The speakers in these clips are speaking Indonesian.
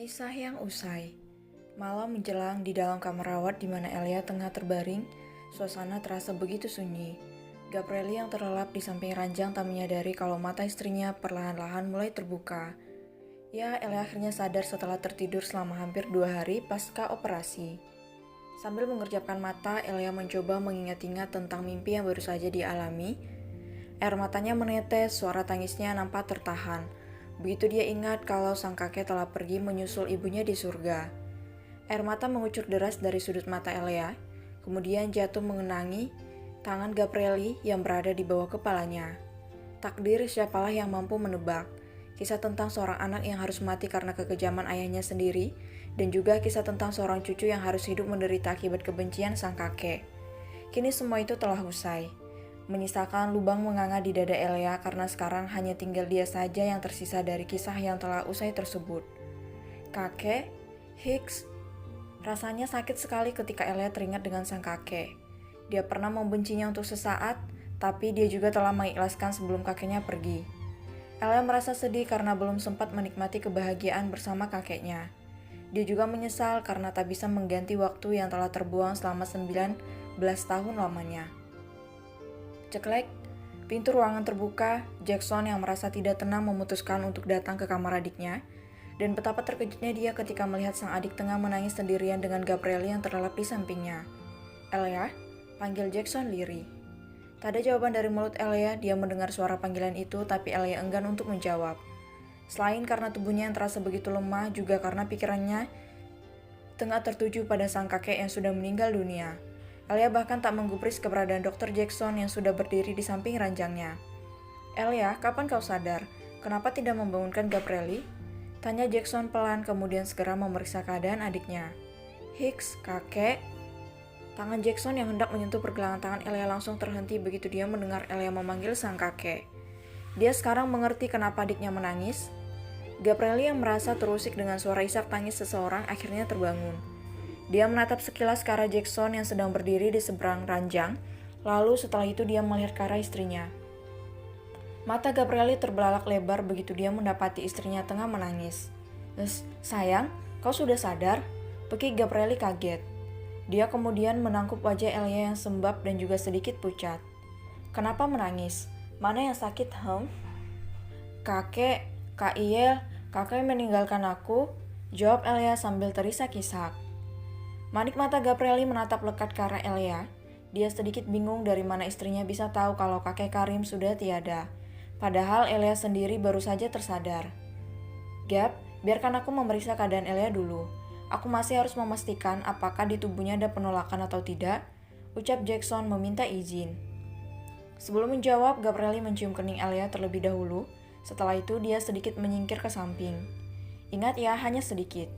Kisah yang usai. Malam menjelang di dalam kamar rawat di mana Elia tengah terbaring, suasana terasa begitu sunyi. Gabrieli yang terlelap di samping ranjang tak menyadari kalau mata istrinya perlahan-lahan mulai terbuka. Ya, Elia akhirnya sadar setelah tertidur selama hampir 2 hari pasca operasi. Sambil mengerjapkan mata, Elia mencoba mengingat-ingat tentang mimpi yang baru saja dialami. Air matanya menetes, suara tangisnya nampak tertahan. Begitu dia ingat kalau sang kakek telah pergi menyusul ibunya di surga. Air mata mengucur deras dari sudut mata Elia, kemudian jatuh mengenangi tangan Gabrieli yang berada di bawah kepalanya. Takdir siapalah yang mampu menebak. Kisah tentang seorang anak yang harus mati karena kekejaman ayahnya sendiri, dan juga kisah tentang seorang cucu yang harus hidup menderita akibat kebencian sang kakek. Kini semua itu telah usai, menyisakan lubang menganga di dada Elia karena sekarang hanya tinggal dia saja yang tersisa dari kisah yang telah usai tersebut. Kakek, Hicks, rasanya sakit sekali ketika Elia teringat dengan sang kakek. Dia pernah membencinya untuk sesaat, tapi dia juga telah mengikhlaskan sebelum kakeknya pergi. Elia merasa sedih karena belum sempat menikmati kebahagiaan bersama kakeknya. Dia juga menyesal karena tak bisa mengganti waktu yang telah terbuang selama 19 tahun lamanya. Ceklek, pintu ruangan terbuka. Jackson yang merasa tidak tenang memutuskan untuk datang ke kamar adiknya. Dan betapa terkejutnya dia ketika melihat sang adik tengah menangis sendirian dengan Gabrieli yang terlelap di sampingnya. "Elia?" panggil Jackson lirih. Tak ada jawaban dari mulut Elia, dia mendengar suara panggilan itu tapi Elia enggan untuk menjawab. Selain karena tubuhnya yang terasa begitu lemah, juga karena pikirannya tengah tertuju pada sang kakek yang sudah meninggal dunia. Elia bahkan tak menggubris keberadaan Dr. Jackson yang sudah berdiri di samping ranjangnya. "Elia, kapan kau sadar? Kenapa tidak membangunkan Gabrieli?" tanya Jackson pelan, kemudian segera memeriksa keadaan adiknya. "Hicks, kakek." Tangan Jackson yang hendak menyentuh pergelangan tangan Elia langsung terhenti begitu dia mendengar Elia memanggil sang kakek. Dia sekarang mengerti kenapa adiknya menangis. Gabrieli yang merasa terusik dengan suara isak tangis seseorang akhirnya terbangun. Dia menatap sekilas ke arah Jackson yang sedang berdiri di seberang ranjang, lalu setelah itu dia melihat ke arah istrinya. Mata Gabrieli terbelalak lebar begitu dia mendapati istrinya tengah menangis. Sayang, kau sudah sadar?" Pekik Gabrieli kaget. Dia kemudian menangkup wajah Elia yang sembab dan juga sedikit pucat. "Kenapa menangis? Mana yang sakit, "Kakek, Kak Iel, kakek meninggalkan aku," jawab Elia sambil terisak-isak. Manik mata Gabrieli menatap lekat ke arah Elia. Dia sedikit bingung dari mana istrinya bisa tahu kalau kakek Karim sudah tiada. Padahal Elia sendiri baru saja tersadar. "Gab, biarkan aku memeriksa keadaan Elia dulu. Aku masih harus memastikan apakah di tubuhnya ada penolakan atau tidak," ucap Jackson meminta izin. Sebelum menjawab, Gabrieli mencium kening Elia terlebih dahulu. Setelah itu dia sedikit menyingkir ke samping. Ingat ya, hanya sedikit.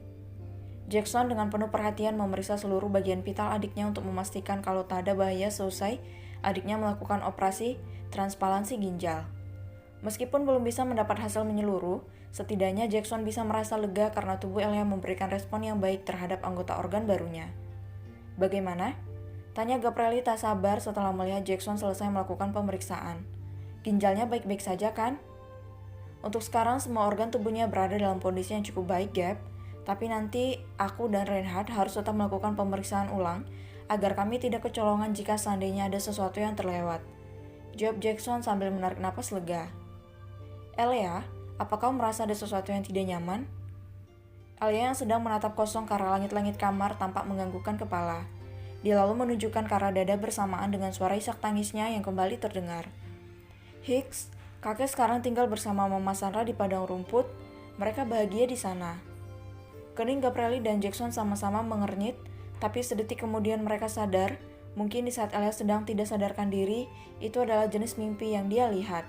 Jackson dengan penuh perhatian memeriksa seluruh bagian vital adiknya untuk memastikan kalau tak ada bahaya selesai adiknya melakukan operasi transplantasi ginjal. Meskipun belum bisa mendapat hasil menyeluruh, setidaknya Jackson bisa merasa lega karena tubuh Elia memberikan respon yang baik terhadap anggota organ barunya. "Bagaimana?" tanya Gabrieli tak sabar setelah melihat Jackson selesai melakukan pemeriksaan. "Ginjalnya baik-baik saja kan?" "Untuk sekarang semua organ tubuhnya berada dalam kondisi yang cukup baik, Gab. Tapi nanti aku dan Reinhard harus tetap melakukan pemeriksaan ulang agar kami tidak kecolongan jika seandainya ada sesuatu yang terlewat," jawab Jackson sambil menarik napas lega. "Elia, apa kau merasa ada sesuatu yang tidak nyaman?" Elia yang sedang menatap kosong ke arah langit-langit kamar tampak menganggukkan kepala. Dia lalu menunjukkan ke arah dada bersamaan dengan suara isak tangisnya yang kembali terdengar. "Hicks, kakek sekarang tinggal bersama Mama Sandra di padang rumput. Mereka bahagia di sana." Kening Gabrieli dan Jackson sama-sama mengernyit, tapi sedetik kemudian mereka sadar, mungkin di saat Elia sedang tidak sadarkan diri, itu adalah jenis mimpi yang dia lihat.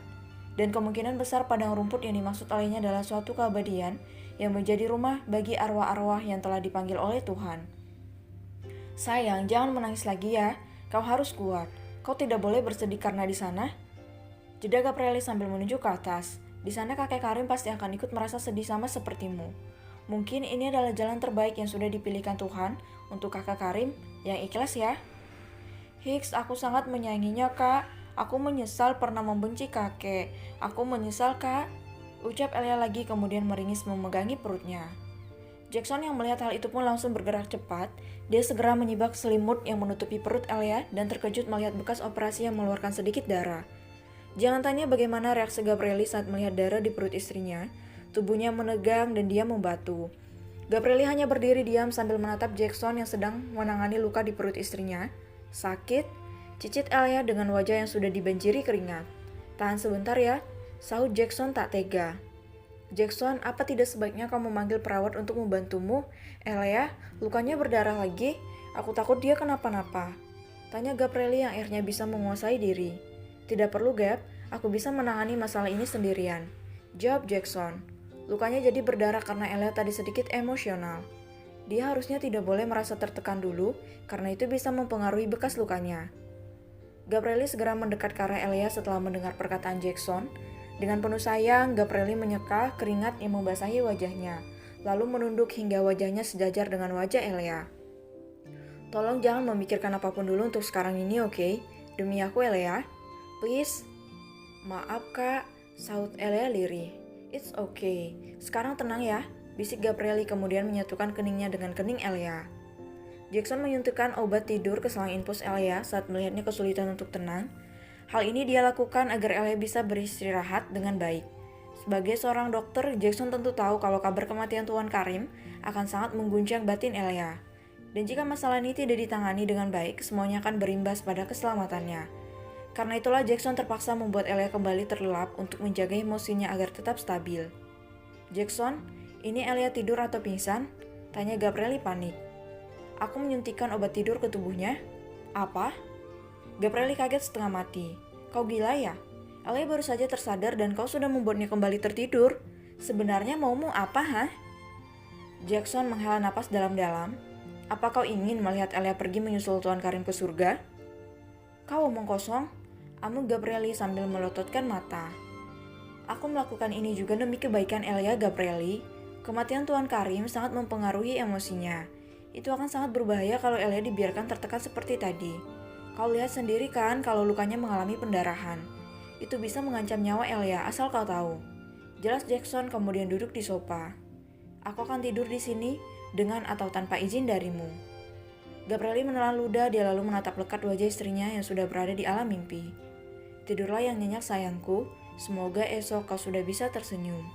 Dan kemungkinan besar padang rumput yang dimaksud olehnya adalah suatu keabadian yang menjadi rumah bagi arwah-arwah yang telah dipanggil oleh Tuhan. "Sayang, jangan menangis lagi ya. Kau harus kuat. Kau tidak boleh bersedih karena di sana." Jeda Gabrieli sambil menunjuk ke atas. "Di sana kakek Karim pasti akan ikut merasa sedih sama sepertimu. Mungkin ini adalah jalan terbaik yang sudah dipilihkan Tuhan untuk kakak Karim yang ikhlas ya." "Hicks, aku sangat menyayanginya, Kak. Aku menyesal pernah membenci kakek. Aku menyesal, Kak," ucap Elia lagi kemudian meringis memegangi perutnya. Jackson yang melihat hal itu pun langsung bergerak cepat. Dia segera menyibak selimut yang menutupi perut Elia dan terkejut melihat bekas operasi yang mengeluarkan sedikit darah. Jangan tanya bagaimana reaksi Gabrieli saat melihat darah di perut istrinya. Tubuhnya menegang dan dia membatu. Gabrieli hanya berdiri diam sambil menatap Jackson yang sedang menangani luka di perut istrinya. Sakit? Cicit Elia dengan wajah yang sudah dibanjiri keringat. Tahan sebentar ya, sahut Jackson tak tega. Jackson, apa tidak sebaiknya kamu memanggil perawat untuk membantumu? Elia, lukanya berdarah lagi. Aku takut dia kenapa-napa. Tanya Gabrieli yang akhirnya bisa menguasai diri. Tidak perlu, Gab. Aku bisa menangani masalah ini sendirian. Jawab Jackson. Lukanya jadi berdarah karena Elia tadi sedikit emosional. Dia harusnya tidak boleh merasa tertekan dulu, karena itu bisa mempengaruhi bekas lukanya. Gabrieli segera mendekat ke arah Elia setelah mendengar perkataan Jackson. Dengan penuh sayang, Gabrieli menyeka keringat yang membasahi wajahnya, lalu menunduk hingga wajahnya sejajar dengan wajah Elia. Tolong jangan memikirkan apapun dulu untuk sekarang ini, oke? Demi aku, Elia. Please. Maaf, Kak, sahut Elia lirih. It's okay. Sekarang tenang ya, bisik Gabrieli kemudian menyatukan keningnya dengan kening Elia. Jackson menyuntikkan obat tidur ke selang infus Elia saat melihatnya kesulitan untuk tenang. Hal ini dia lakukan agar Elia bisa beristirahat dengan baik. Sebagai seorang dokter, Jackson tentu tahu kalau kabar kematian Tuan Karim akan sangat mengguncang batin Elia. Dan jika masalah ini tidak ditangani dengan baik, semuanya akan berimbas pada keselamatannya. Karena itulah Jackson terpaksa membuat Elia kembali terlelap untuk menjaga emosinya agar tetap stabil. Jackson, ini Elia tidur atau pingsan? Tanya Gabrieli panik. Aku menyuntikkan obat tidur ke tubuhnya. Apa? Gabrieli kaget setengah mati. Kau gila ya? Elia baru saja tersadar dan kau sudah membuatnya kembali tertidur. Sebenarnya maumu apa, ha? Jackson menghela napas dalam-dalam. Apa kau ingin melihat Elia pergi menyusul Tuan Karim ke surga? Kau omong kosong, amuk Gabrieli sambil melototkan mata. Aku melakukan ini juga demi kebaikan Elia, Gabrieli. Kematian Tuan Karim sangat mempengaruhi emosinya. Itu akan sangat berbahaya kalau Elia dibiarkan tertekan seperti tadi. Kau lihat sendiri kan kalau lukanya mengalami pendarahan. Itu bisa mengancam nyawa Elia, asal kau tahu. Jelas Jackson kemudian duduk di sofa. Aku akan tidur di sini dengan atau tanpa izin darimu. Gabrieli menelan ludah, dia lalu menatap lekat wajah istrinya yang sudah berada di alam mimpi. Tidurlah yang nyenyak sayangku, semoga esok kau sudah bisa tersenyum.